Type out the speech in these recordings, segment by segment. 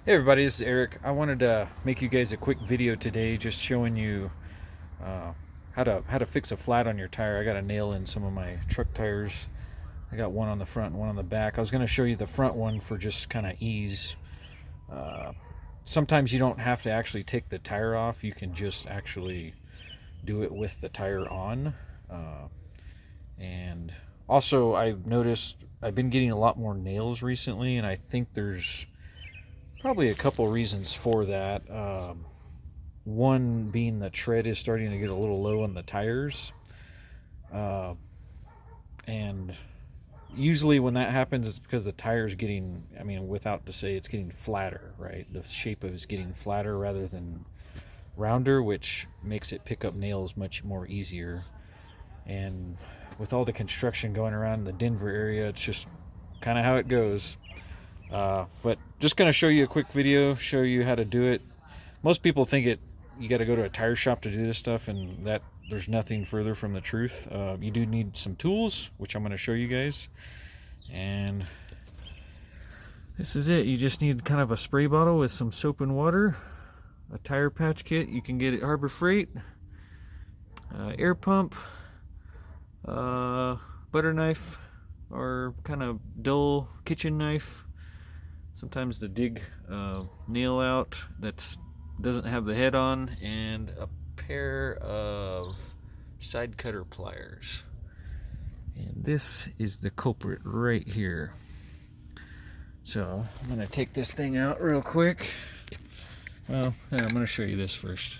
Hey everybody, this is Eric. I wanted to make you guys a quick video today, just showing you uh, how to fix a flat on your tire. I got a nail in some of my truck tires. I got one on the front and one on the back. I was going to show you the front one for just kind of ease. Uh, Sometimes you don't have to actually take the tire off. You can just actually do it with the tire on. And also, I've noticed I've been getting a lot more nails recently, and I think there's probably a couple reasons for that. One being the tread is starting to get a little low on the tires. Uh, and usually when that happens, it's because the tire's getting, I mean, without to say, it's getting flatter, right? The shape of it's getting flatter rather than rounder, which makes it pick up nails much more easier. And with all the construction going around in the Denver area, it's just kind of how it goes. But just going to show you a quick video, show you how to do it. Most people think you got to go to a tire shop to do this stuff, and that there's nothing further from the truth. You do need some tools, which I'm going to show you guys. And this is it. You just need kind of a spray bottle with some soap and water, a tire patch kit you can get at Harbor Freight, air pump, butter knife, or kind of dull kitchen knife. Sometimes the dig nail out that doesn't have the head on, and a pair of side cutter pliers. And this is the culprit right here. So I'm going to take this thing out real quick. Well, I'm going to show you this first.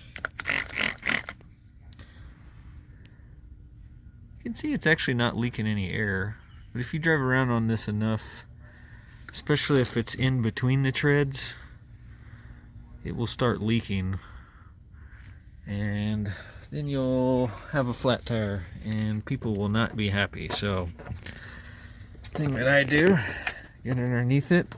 You can see it's actually not leaking any air, but if you drive around on this enough, especially if it's in between the treads, it will start leaking, and then you'll have a flat tire and people will not be happy. So the thing that I do, get underneath it,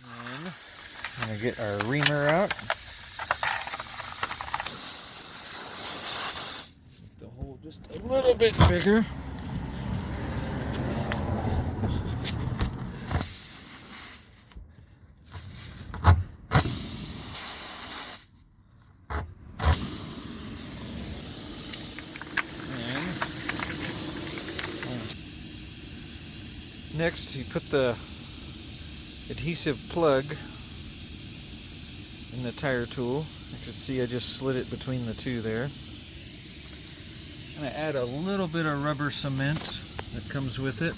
and I'm going to get our reamer out. The hole just a little bit bigger. Next, you put the adhesive plug in the tire tool. You can see I just slid it between the two there. I'm going to add a little bit of rubber cement that comes with it.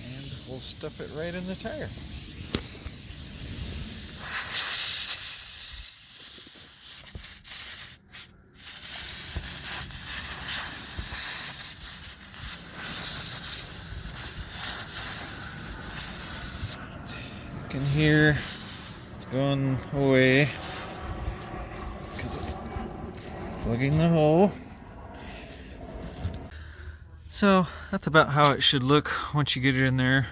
And we'll stuff it right in the tire. You can hear it's going away because it's plugging the hole. So that's about how it should look once you get it in there.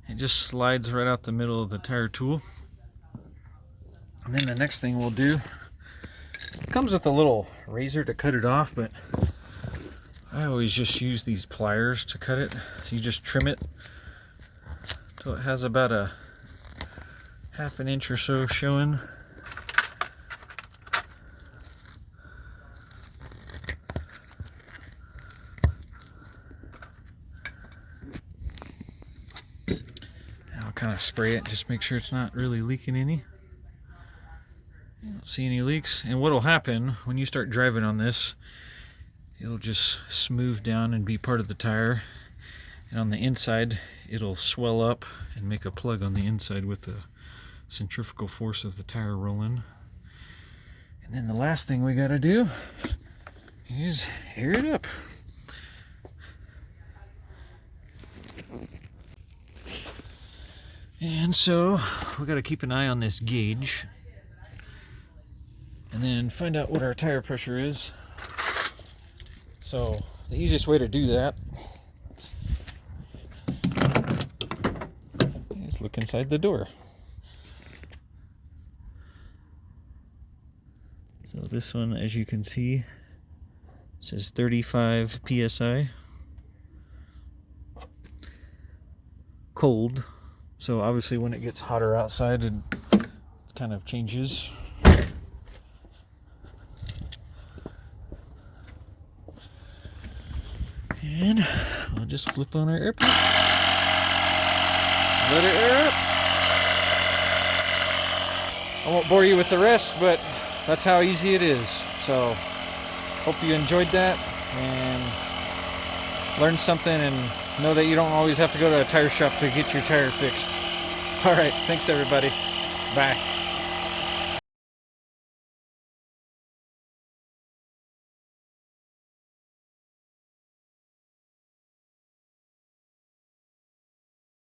It just slides right out the middle of the tire tool. And then the next thing we'll do, it comes with a little razor to cut it off, but I always just use these pliers to cut it. So you just trim it till it has about a half an inch or so showing. Now I'll kind of spray it, just make sure it's not really leaking any. I don't see any leaks. And what will happen when you start driving on this, it'll just smooth down and be part of the tire. And on the inside, it'll swell up and make a plug on the inside with the centrifugal force of the tire rolling. And then the last thing we gotta do is air it up. And so we gotta keep an eye on this gauge and then find out what our tire pressure is. So the easiest way to do that is look inside the door. So this one, as you can see, says 35 psi. Cold. So obviously when it gets hotter outside, it kind of changes. And I'll just flip on our air pump. Let it air up. I won't bore you with the rest, but that's how easy it is. So hope you enjoyed that and learned something, and know that you don't always have to go to a tire shop to get your tire fixed. All right, thanks everybody. Bye.